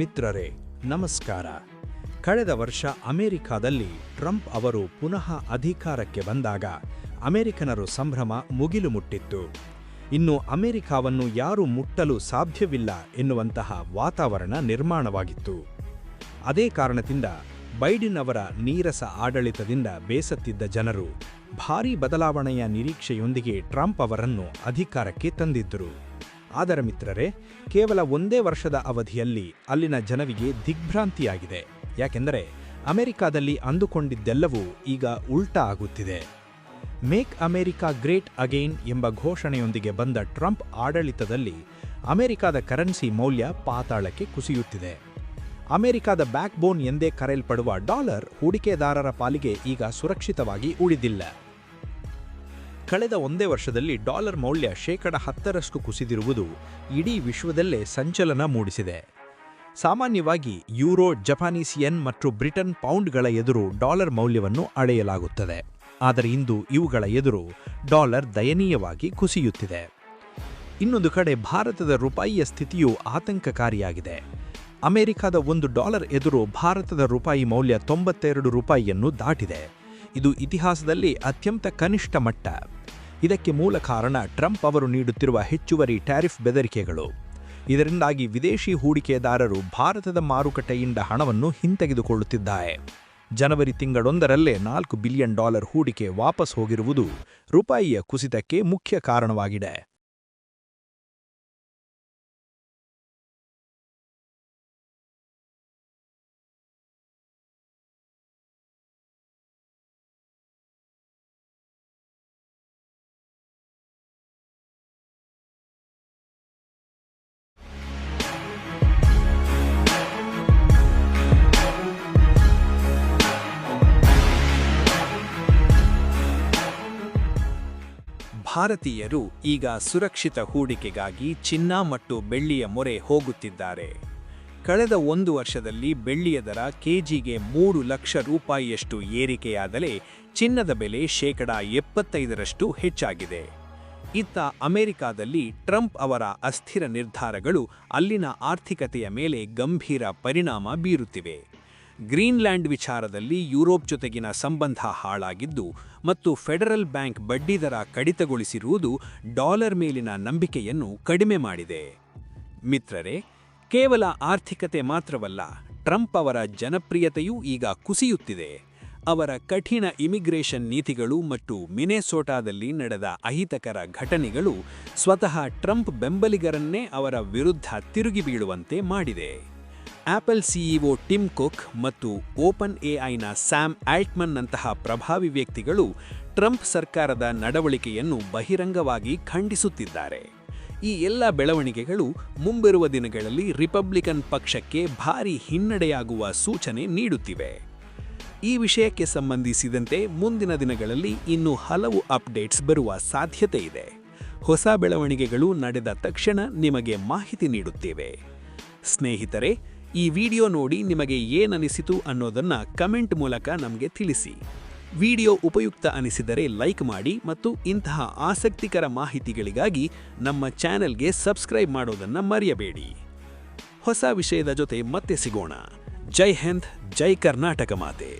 ಮಿತ್ರರೇ, ನಮಸ್ಕಾರ. ಕಳೆದ ವರ್ಷ ಅಮೆರಿಕಾದಲ್ಲಿ ಟ್ರಂಪ್ ಅವರು ಪುನಃ ಅಧಿಕಾರಕ್ಕೆ ಬಂದಾಗ ಅಮೆರಿಕನರು ಸಂಭ್ರಮ ಮುಗಿಲು ಮುಟ್ಟಿತ್ತು. ಇನ್ನು ಅಮೆರಿಕಾವನ್ನು ಯಾರೂ ಮುಟ್ಟಲು ಸಾಧ್ಯವಿಲ್ಲ ಎನ್ನುವಂತಹ ವಾತಾವರಣ ನಿರ್ಮಾಣವಾಗಿತ್ತು. ಅದೇ ಕಾರಣದಿಂದ ಬೈಡೆನ್ ಅವರ ನೀರಸ ಆಡಳಿತದಿಂದ ಬೇಸತ್ತಿದ್ದ ಜನರು ಭಾರೀ ಬದಲಾವಣೆಯ ನಿರೀಕ್ಷೆಯೊಂದಿಗೆ ಟ್ರಂಪ್ ಅವರನ್ನು ಅಧಿಕಾರಕ್ಕೆ ತಂದಿದ್ದರು. ಆದರೆ ಮಿತ್ರರೇ, ಕೇವಲ ಒಂದೇ ವರ್ಷದ ಅವಧಿಯಲ್ಲಿ ಅಲ್ಲಿನ ಜನರಿಗೆ ದಿಗ್ಭ್ರಾಂತಿಯಾಗಿದೆ. ಯಾಕೆಂದರೆ ಅಮೆರಿಕಾದಲ್ಲಿ ಅಂದುಕೊಂಡಿದ್ದೆಲ್ಲವೂ ಈಗ ಉಲ್ಟಾ ಆಗುತ್ತಿದೆ. ಮೇಕ್ ಅಮೆರಿಕಾ ಗ್ರೇಟ್ ಅಗೈನ್ ಎಂಬ ಘೋಷಣೆಯೊಂದಿಗೆ ಬಂದ ಟ್ರಂಪ್ ಆಡಳಿತದಲ್ಲಿ ಅಮೆರಿಕಾದ ಕರೆನ್ಸಿ ಮೌಲ್ಯ ಪಾತಾಳಕ್ಕೆ ಕುಸಿಯುತ್ತಿದೆ. ಅಮೆರಿಕಾದ ಬ್ಯಾಕ್ಬೋನ್ ಎಂದೇ ಕರೆಯಲ್ಪಡುವ ಡಾಲರ್ ಹೂಡಿಕೆದಾರರ ಪಾಲಿಗೆ ಈಗ ಸುರಕ್ಷಿತವಾಗಿ ಉಳಿದಿಲ್ಲ. ಕಳೆದ ಒಂದೇ ವರ್ಷದಲ್ಲಿ ಡಾಲರ್ ಮೌಲ್ಯ 10% ಕುಸಿದಿರುವುದು ಇಡೀ ವಿಶ್ವದಲ್ಲೇ ಸಂಚಲನ ಮೂಡಿಸಿದೆ. ಸಾಮಾನ್ಯವಾಗಿ ಯೂರೋ, ಜಪಾನೀಸ್ ಯೆನ್ ಮತ್ತು ಬ್ರಿಟನ್ ಪೌಂಡ್ಗಳ ಎದುರು ಡಾಲರ್ ಮೌಲ್ಯವನ್ನು ಅಳೆಯಲಾಗುತ್ತದೆ. ಆದರೆ ಇಂದು ಇವುಗಳ ಎದುರು ಡಾಲರ್ ದಯನೀಯವಾಗಿ ಕುಸಿಯುತ್ತಿದೆ. ಇನ್ನೊಂದು ಕಡೆ ಭಾರತದ ರೂಪಾಯಿಯ ಸ್ಥಿತಿಯೂ ಆತಂಕಕಾರಿಯಾಗಿದೆ. ಅಮೆರಿಕದ $1 ಎದುರು ಭಾರತದ ರೂಪಾಯಿ ಮೌಲ್ಯ 92 ರೂಪಾಯಿಯನ್ನು ದಾಟಿದೆ. ಇದು ಇತಿಹಾಸದಲ್ಲಿ ಅತ್ಯಂತ ಕನಿಷ್ಠ ಮಟ್ಟ. ಇದಕ್ಕೆ ಮೂಲ ಕಾರಣ ಟ್ರಂಪ್ ಅವರು ನೀಡುತ್ತಿರುವ ಹೆಚ್ಚುವರಿ ಟ್ಯಾರಿಫ್ ಬೆದರಿಕೆಗಳು. ಇದರಿಂದಾಗಿ ವಿದೇಶಿ ಹೂಡಿಕೆದಾರರು ಭಾರತದ ಮಾರುಕಟ್ಟೆಯಿಂದ ಹಣವನ್ನು ಹಿಂತೆಗೆದುಕೊಳ್ಳುತ್ತಿದ್ದಾರೆ. ಜನವರಿ ತಿಂಗಳೊಂದರಲ್ಲೇ $4 ಬಿಲಿಯನ್ ಹೂಡಿಕೆ ವಾಪಸ್ ಹೋಗಿರುವುದು ರೂಪಾಯಿಯ ಕುಸಿತಕ್ಕೆ ಮುಖ್ಯ ಕಾರಣವಾಗಿದೆ. ಭಾರತೀಯರು ಈಗ ಸುರಕ್ಷಿತ ಹೂಡಿಕೆಗಾಗಿ ಚಿನ್ನ ಮತ್ತು ಬೆಳ್ಳಿಯ ಮೊರೆ ಹೋಗುತ್ತಿದ್ದಾರೆ. ಕಳೆದ 1 ವರ್ಷದಲ್ಲಿ ಬೆಳ್ಳಿಯ ದರ ಕೆಜಿಗೆ 3 ಲಕ್ಷ ರೂಪಾಯಿಯಷ್ಟು ಏರಿಕೆಯಾದರೆ ಚಿನ್ನದ ಬೆಲೆ 75% ಹೆಚ್ಚಾಗಿದೆ. ಇತ್ತ ಅಮೆರಿಕಾದಲ್ಲಿ ಟ್ರಂಪ್ ಅವರ ಅಸ್ಥಿರ ನಿರ್ಧಾರಗಳು ಅಲ್ಲಿನ ಆರ್ಥಿಕತೆಯ ಮೇಲೆ ಗಂಭೀರ ಪರಿಣಾಮ ಬೀರುತ್ತಿವೆ. ಗ್ರೀನ್ಲ್ಯಾಂಡ್ ವಿಚಾರದಲ್ಲಿ ಯುರೋಪ್ ಜೊತೆಗಿನ ಸಂಬಂಧ ಹಾಳಾಗಿದ್ದು ಮತ್ತು ಫೆಡರಲ್ ಬ್ಯಾಂಕ್ ಬಡ್ಡಿದರ ಕಡಿತಗೊಳಿಸಿರುವುದು ಡಾಲರ್ ಮೇಲಿನ ನಂಬಿಕೆಯನ್ನು ಕಡಿಮೆ ಮಾಡಿದೆ. ಮಿತ್ರರೇ, ಕೇವಲ ಆರ್ಥಿಕತೆ ಮಾತ್ರವಲ್ಲ, ಟ್ರಂಪ್ ಅವರ ಜನಪ್ರಿಯತೆಯೂ ಈಗ ಕುಸಿಯುತ್ತಿದೆ. ಅವರ ಕಠಿಣ ಇಮಿಗ್ರೇಷನ್ ನೀತಿಗಳು ಮತ್ತು ಮಿನೆಸೋಟಾದಲ್ಲಿ ನಡೆದ ಅಹಿತಕರ ಘಟನೆಗಳು ಸ್ವತಃ ಟ್ರಂಪ್ ಬೆಂಬಲಿಗರನ್ನೇ ಅವರ ವಿರುದ್ಧ ತಿರುಗಿ ಬೀಳುವಂತೆ ಮಾಡಿದೆ. ಆಪಲ್ ಸಿಇಒ ಟಿಮ್ ಕುಕ್ ಮತ್ತು ಓಪನ್ ಎಐನ ಸ್ಯಾಮ್ ಆಲ್ಟ್ಮನ್ನಂತಹ ಪ್ರಭಾವಿ ವ್ಯಕ್ತಿಗಳು ಟ್ರಂಪ್ ಸರ್ಕಾರದ ನಡವಳಿಕೆಯನ್ನು ಬಹಿರಂಗವಾಗಿ ಖಂಡಿಸುತ್ತಿದ್ದಾರೆ. ಈ ಎಲ್ಲ ಬೆಳವಣಿಗೆಗಳು ಮುಂಬರುವ ದಿನಗಳಲ್ಲಿ ರಿಪಬ್ಲಿಕನ್ ಪಕ್ಷಕ್ಕೆ ಭಾರೀ ಹಿನ್ನಡೆಯಾಗುವ ಸೂಚನೆ ನೀಡುತ್ತಿವೆ. ಈ ವಿಷಯಕ್ಕೆ ಸಂಬಂಧಿಸಿದಂತೆ ಮುಂದಿನ ದಿನಗಳಲ್ಲಿ ಇನ್ನೂ ಹಲವು ಅಪ್ಡೇಟ್ಸ್ ಬರುವ ಸಾಧ್ಯತೆ ಇದೆ. ಹೊಸ ಬೆಳವಣಿಗೆಗಳು ನಡೆದ ತಕ್ಷಣ ನಿಮಗೆ ಮಾಹಿತಿ ನೀಡುತ್ತೇವೆ. ಸ್ನೇಹಿತರೆ, ಈ ವಿಡಿಯೋ ನೋಡಿ ನಿಮಗೆ ಏನನಿಸಿತು ಅನ್ನೋದನ್ನ ಕಮೆಂಟ್ ಮೂಲಕ ನಮಗೆ ತಿಳಿಸಿ. ವಿಡಿಯೋ ಉಪಯುಕ್ತ ಅನಿಸಿದರೆ ಲೈಕ್ ಮಾಡಿ ಮತ್ತು ಇಂತಹ ಆಸಕ್ತಿಕರ ಮಾಹಿತಿಗಳಿಗಾಗಿ ನಮ್ಮ ಚಾನೆಲ್ಗೆ ಸಬ್ಸ್ಕ್ರೈಬ್ ಮಾಡೋದನ್ನ ಮರೆಯಬೇಡಿ. ಹೊಸ ವಿಷಯದ ಜೊತೆ ಮತ್ತೆ ಸಿಗೋಣ. ಜೈ ಹಿಂದ್, ಜೈ ಕರ್ನಾಟಕ ಮಾತೆ.